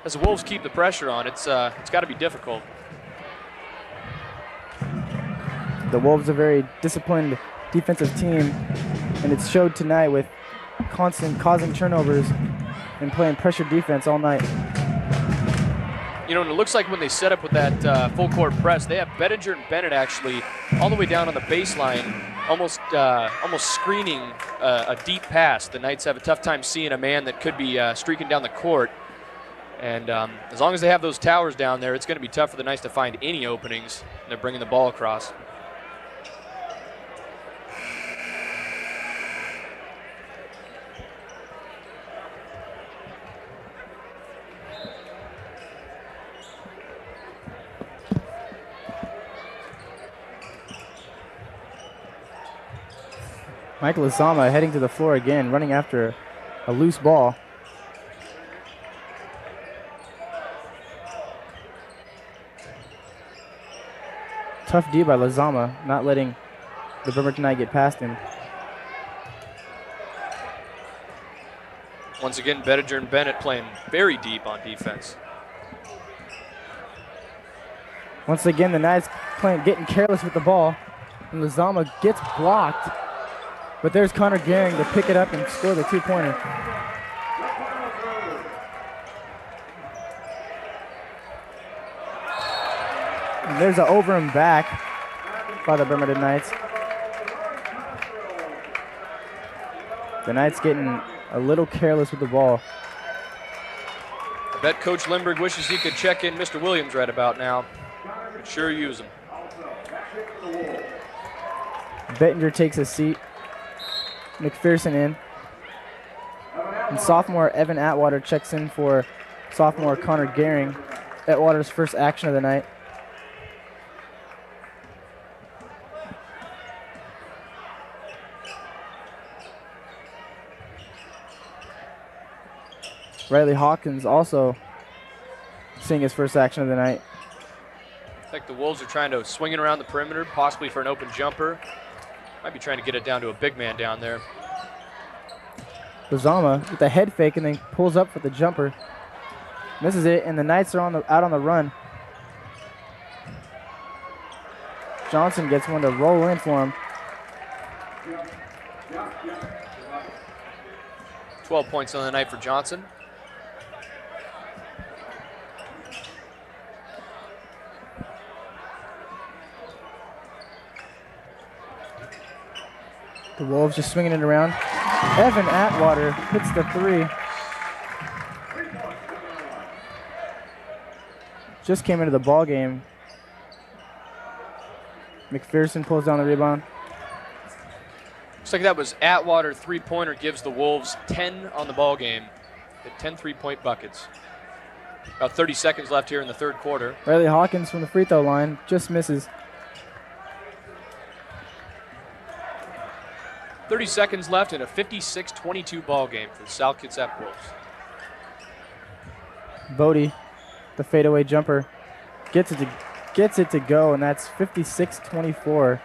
as the Wolves keep the pressure on, it's got to be difficult. The Wolves are a very disciplined defensive team, and it showed tonight with constant causing turnovers and playing pressure defense all night. You know, and it looks like when they set up with that full court press, they have Bettinger and Bennett actually all the way down on the baseline, almost screening a deep pass. The Knights have a tough time seeing a man that could be streaking down the court. And as long as they have those towers down there, it's going to be tough for the Knights to find any openings. And they're bringing the ball across. Mike Lozama heading to the floor again, running after a loose ball. Tough D by Lozama, not letting the Bremerton Knight get past him. Once again, Bettinger and Bennett playing very deep on defense. Once again, the Knights getting careless with the ball. And Lozama gets blocked. But there's Connor Gehring to pick it up and score the two-pointer. And there's an over and back by the Bremerton Knights. The Knights getting a little careless with the ball. I bet Coach Lindbergh wishes he could check in Mr. Williams right about now. Could sure use him. Bettinger takes a seat. McPherson in. And sophomore Evan Atwater checks in for sophomore Connor Gehring. Atwater's first action of the night. Riley Hawkins also seeing his first action of the night. I think the Wolves are trying to swing it around the perimeter, possibly for an open jumper. Might be trying to get it down to a big man down there. Lozama with the head fake and then pulls up for the jumper. Misses it, and the Knights are out on the run. Johnson gets one to roll in for him. 12 points on the night for Johnson. The Wolves just swinging it around. Evan Atwater hits the three. Just came into the ball game. McPherson pulls down the rebound. Looks like that was Atwater three-pointer, gives the Wolves 10 on the ball game. Hit 10 three-point buckets. About 30 seconds left here in the third quarter. Riley Hawkins from the free throw line just misses. 30 seconds left in a 56-22 ball game for the South Kitsap Wolves. Bodie, the fadeaway jumper, gets it to go, and that's 56-24.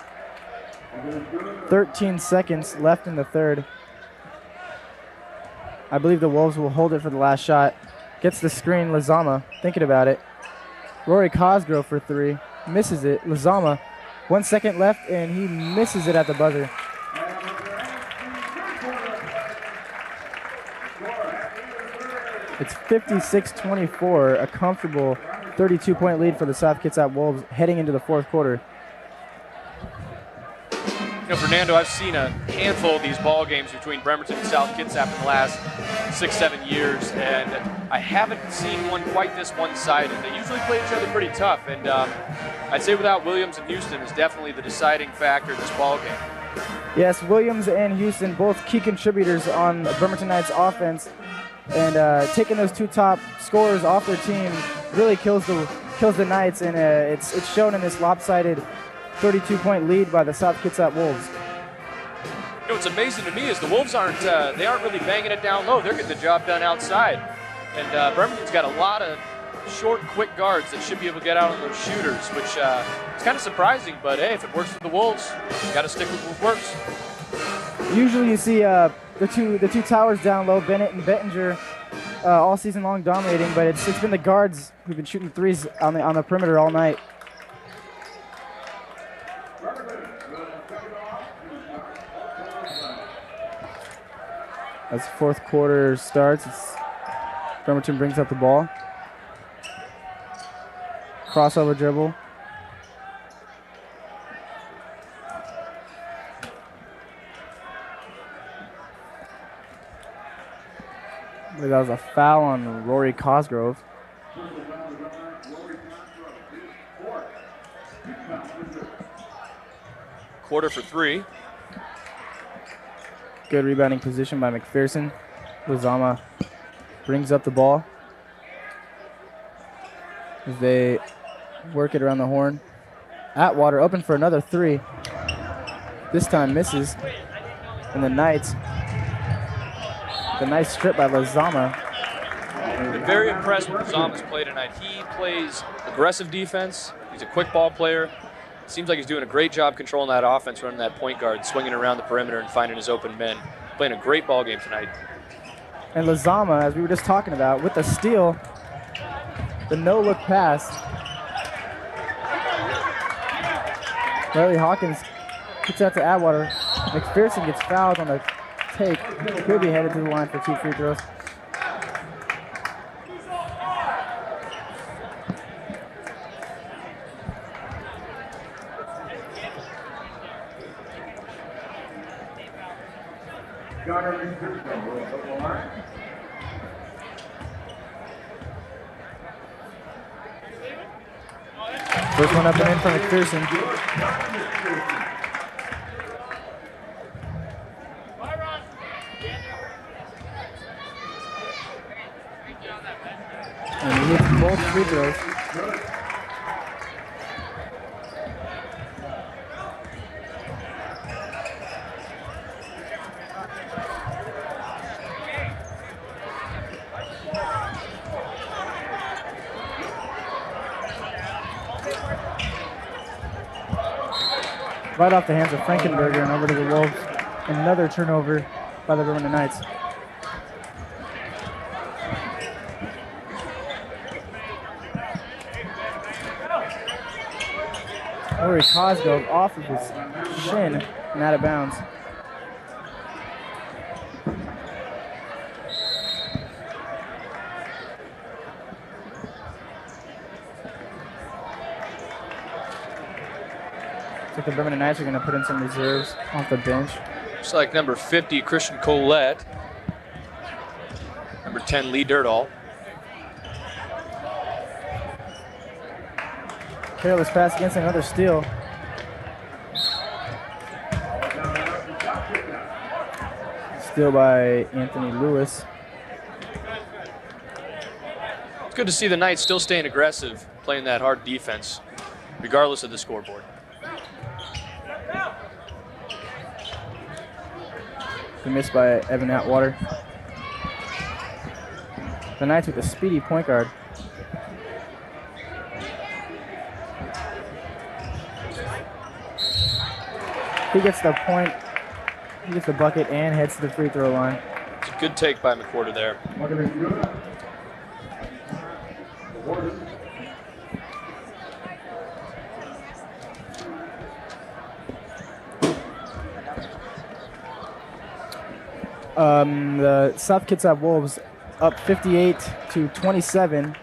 13 seconds left in the third. I believe the Wolves will hold it for the last shot. Gets the screen, Lozama, thinking about it. Rory Cosgrove for three, misses it. Lozama, 1 second left, and he misses it at the buzzer. It's 56-24, a comfortable 32-point lead for the South Kitsap Wolves heading into the fourth quarter. You know, Fernando, I've seen a handful of these ball games between Bremerton and South Kitsap in the last 6-7 years, and I haven't seen one quite this one-sided. They usually play each other pretty tough, and I'd say without Williams and Houston is definitely the deciding factor in this ball game. Yes, Williams and Houston, both key contributors on Bremerton Knights offense, and taking those two top scorers off their team really kills the Knights, and it's shown in this lopsided 32-point lead by the South Kitsap Wolves. You know, what's amazing to me is the Wolves aren't really banging it down low. They're getting the job done outside, and Bremerton's got a lot of short, quick guards that should be able to get out on those shooters, which is kind of surprising. But hey, if it works for the Wolves, you got to stick with what works. Usually, you see the two towers down low, Bennett and Bettinger, all season long dominating, but it's been the guards who've been shooting threes on the perimeter all night. As the fourth quarter starts, Bremerton brings up the ball. Crossover dribble. I believe that was a foul on Rory Cosgrove. Quarter for three. Good rebounding position by McPherson. Lozama brings up the ball as they work it around the horn. Atwater open for another three. This time misses. And the Knights, the nice strip by Lozama. Been very impressed with Lozama's play tonight. He plays aggressive defense. He's a quick ball player. Seems like he's doing a great job controlling that offense, running that point guard, swinging around the perimeter and finding his open men. Playing a great ball game tonight. And Lozama, as we were just talking about, with the steal, the no-look pass. Riley Hawkins kicks out to Atwater. McPherson gets fouled on the take. Could be headed to the line for 2 free throws. First one up and in for McPherson. And he hits both free throws. Right off the hands of Frankenberger and over to the Wolves. Another turnover by the Bremerton Knights. Corey Cosgrove off of his shin and out of bounds. Looks like the Bremerton Knights are going to put in some reserves off the bench. Looks like number 50, Christian Collette. Number 10, Lee Dirtall. Careless pass against another steal. Steal by Anthony Lewis. It's good to see the Knights still staying aggressive, playing that hard defense, regardless of the scoreboard. The miss by Evan Atwater. The Knights with a speedy point guard. He gets the point, he gets the bucket and heads to the free throw line. It's a good take by McWhorter there. The South Kitsap Wolves up 58-27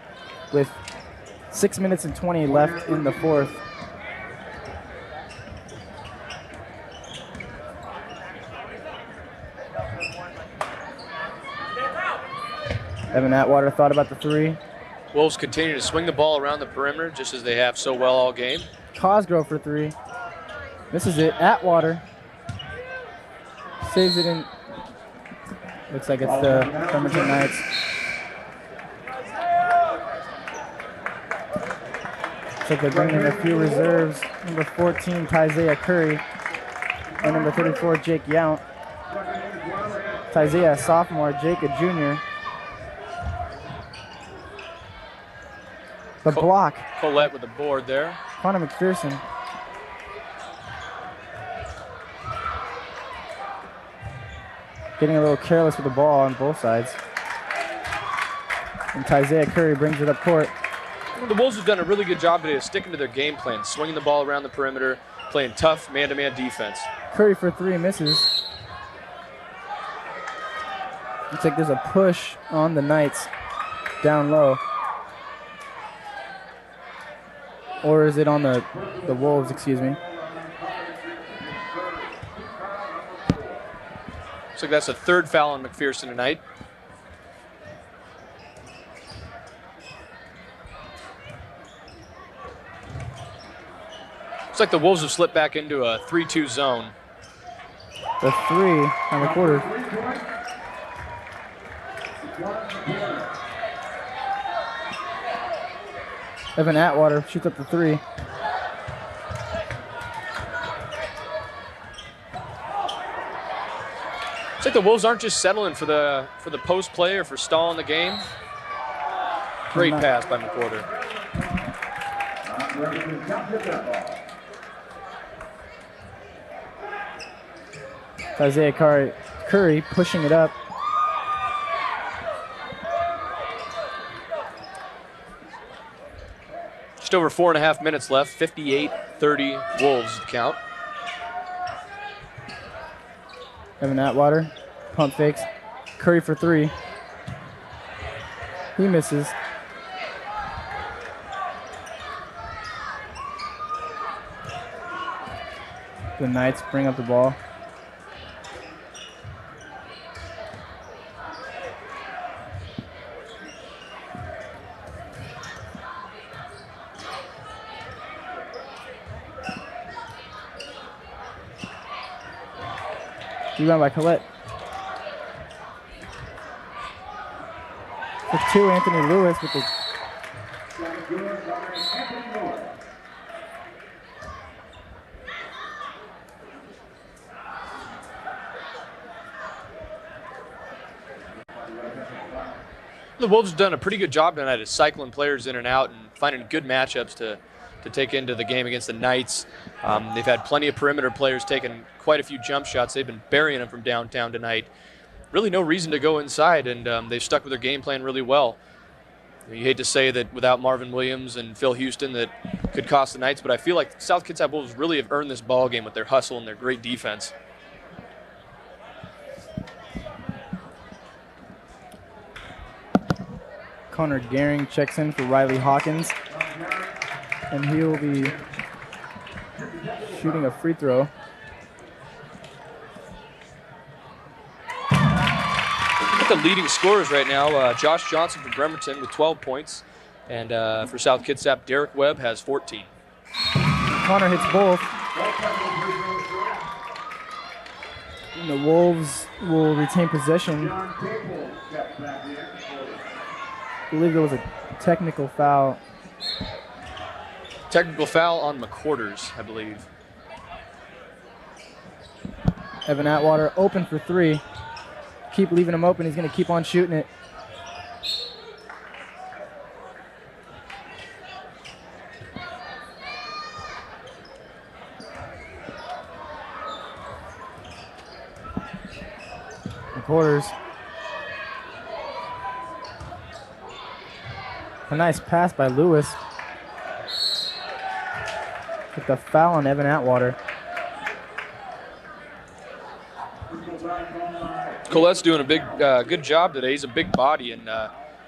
with 6 minutes and 20 left in the fourth. Evan Atwater thought about the three. Wolves continue to swing the ball around the perimeter just as they have so well all game. Cosgrove for three. Misses it. Atwater saves it in. Looks like it's the Bremerton Knights. Looks like they're bringing in a few reserves. Number 14, Tyzea Curry. And number 34, Jake Yount. Tyzea, a sophomore. Jake, a junior. The block. Collette with the board there. Connor McPherson. Getting a little careless with the ball on both sides. And Tyzea Curry brings it up court. The Wolves have done a really good job today of sticking to their game plan, swinging the ball around the perimeter, playing tough man-to-man defense. Curry for three misses. Looks like there's a push on the Knights down low. Or is it on the Wolves, excuse me. Looks like that's the third foul on McPherson tonight. Looks like the Wolves have slipped back into a 3-2 zone. The three on the quarter. Evan Atwater shoots up the three. like the Wolves aren't just settling for the post play or for stalling the game. Great pass by McWhorter. Isaiah Curry pushing it up. Just over 4.5 minutes left. 58-30 Wolves count. Evan Atwater, pump fakes. Curry for three. He misses. The Knights bring up the ball. Rebound by Collette. For two, Anthony Lewis with the The Wolves have done a pretty good job tonight of cycling players in and out and finding good matchups to take into the game against the Knights. They've had plenty of perimeter players taking quite a few jump shots. They've been burying them from downtown tonight. Really no reason to go inside, and they've stuck with their game plan really well. You hate to say that without Marvin Williams and Phil Houston that could cost the Knights, but I feel like South Kitsap Wolves really have earned this ball game with their hustle and their great defense. Connor Gehring checks in for Riley Hawkins, and he will be shooting a free throw. The leading scorers right now, Josh Johnson from Bremerton with 12 points, and for South Kitsap, Derek Webb has 14. Connor hits both. And the Wolves will retain possession. I believe there was a technical foul. Technical foul on McWhorter's, I believe. Evan Atwater open for three. Keep leaving him open. He's going to keep on shooting it. McWhorter's. A nice pass by Lewis. With the foul on Evan Atwater. Colette's doing a good job today. He's a big body and doing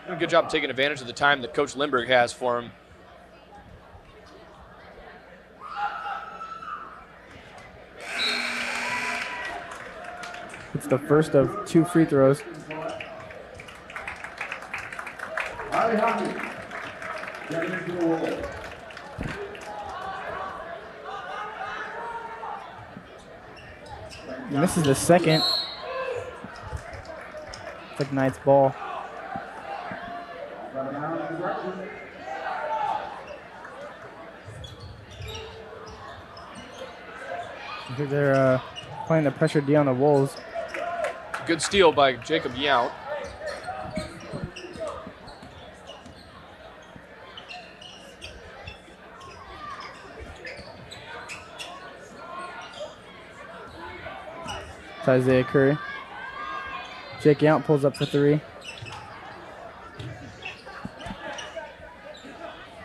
a good job taking advantage of the time that Coach Lindbergh has for him. It's the first of two free throws. And this is the second. It's like Knight's ball. They're playing the pressure D on the Wolves. Good steal by Jacob Yount. It's Isaiah Curry. Jake Yount pulls up for three.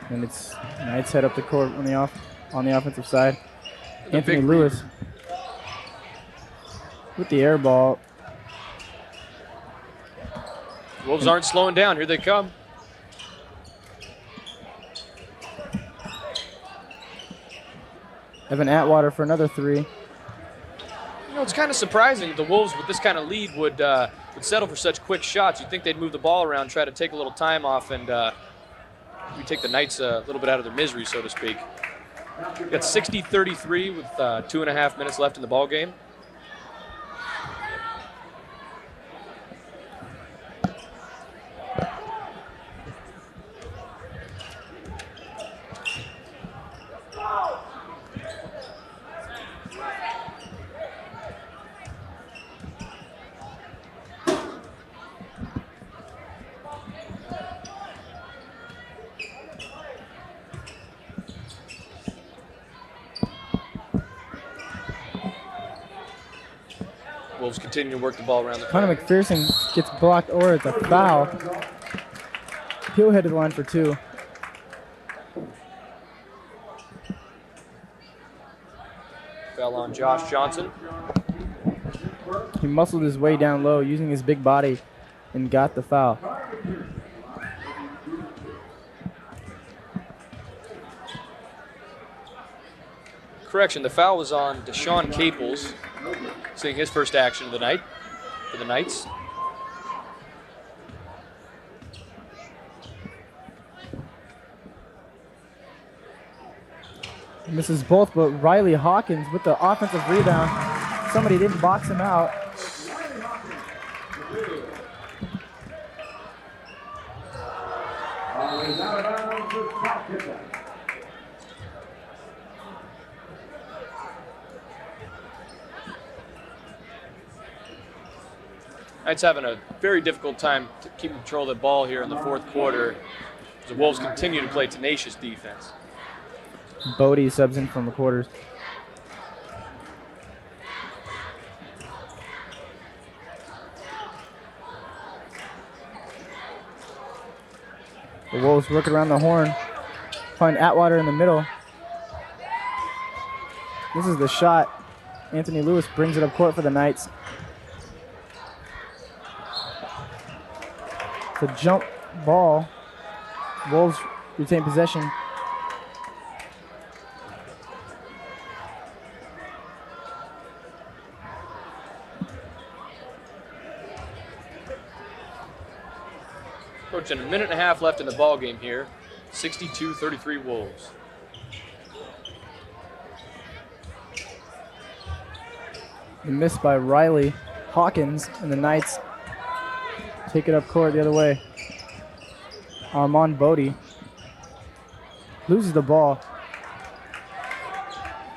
And it's Knights head up the court on the offensive side. Anthony Lewis with the air ball. Wolves aren't slowing down. Here they come. Evan Atwater for another three. You know, it's kind of surprising the Wolves with this kind of lead would settle for such quick shots. You'd think they'd move the ball around, try to take a little time off, and we take the Knights a little bit out of their misery, so to speak. We've got 60-33 with 2.5 minutes left in the ball game. Wolves continue to work the ball around the Connor McPherson gets blocked, or it's a foul. He'll head to the line for 2. Foul on Josh Johnson. He muscled his way down low using his big body and got the foul. Correction, the foul was on Deshaun Caples, seeing his first action of the night for the Knights. Misses both, but Riley Hawkins with the offensive rebound. Somebody didn't box him out. Knights having a very difficult time to keep control of the ball here in the fourth quarter as the Wolves continue to play tenacious defense. Bodie subs in from the quarters. The Wolves work around the horn. Find Atwater in the middle. This is the shot. Anthony Lewis brings it up court for the Knights. It's a jump ball. Wolves retain possession. Approaching a minute and a half left in the ball game here. 62-33 Wolves. The miss by Riley Hawkins, and the Knights take it up court the other way. Armand Bodie loses the ball.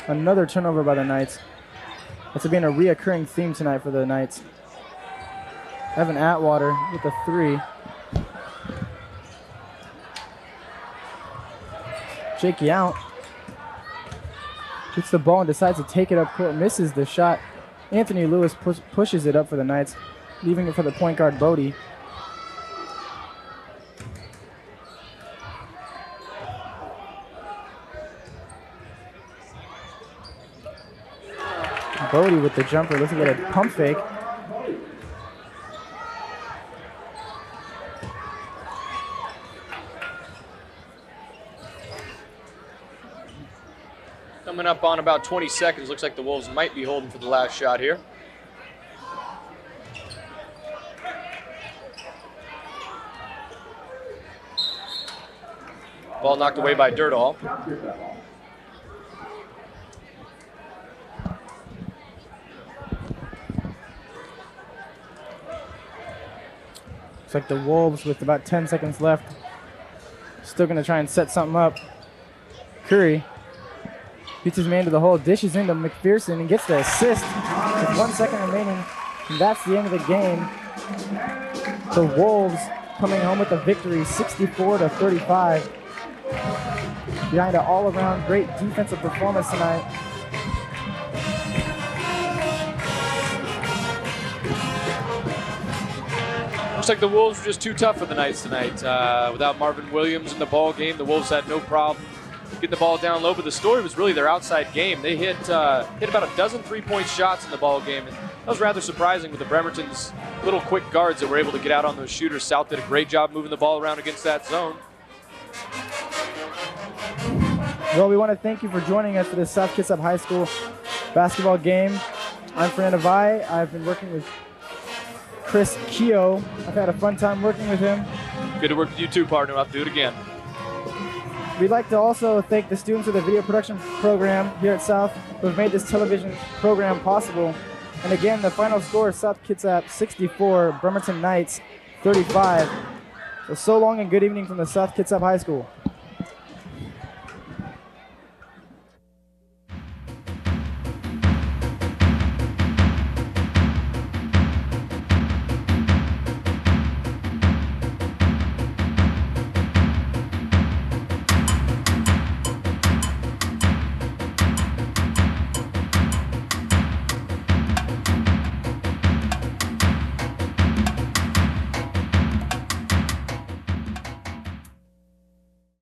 Another turnover by the Knights. It's been a reoccurring theme tonight for the Knights. Evan Atwater with a 3. Jake Yount gets the ball and decides to take it up court, misses the shot. Anthony Lewis pushes it up for the Knights, leaving it for the point guard Bodie. Bodie with the jumper, looking at a pump fake. Coming up on about 20 seconds. Looks like the Wolves might be holding for the last shot here. Ball knocked away by Dirtall. Looks like the Wolves, with about 10 seconds left, still going to try and set something up. Curry beats his man to the hole, dishes into McPherson, and gets the assist with 1 second remaining. And that's the end of the game. The Wolves coming home with a victory, 64-35. Behind an all-around great defensive performance tonight. Looks like the Wolves were just too tough for the Knights tonight. Without Marvin Williams in the ball game, the Wolves had no problem getting the ball down low, but the story was really their outside game. They hit about a dozen three-point shots in the ball game, and that was rather surprising with the Bremerton's little quick guards that were able to get out on those shooters. South did a great job moving the ball around against that zone. Well, we want to thank you for joining us for this South Kitsap High School basketball game. I'm Fernando Vai. I've been working with Chris Keogh. I've had a fun time working with him. Good to work with you too, partner. I'll have to do it again. We'd like to also thank the students of the video production program here at South who have made this television program possible. And again, the final score is South Kitsap 64, Bremerton Knights 35. So long and good evening from the South Kitsap High School.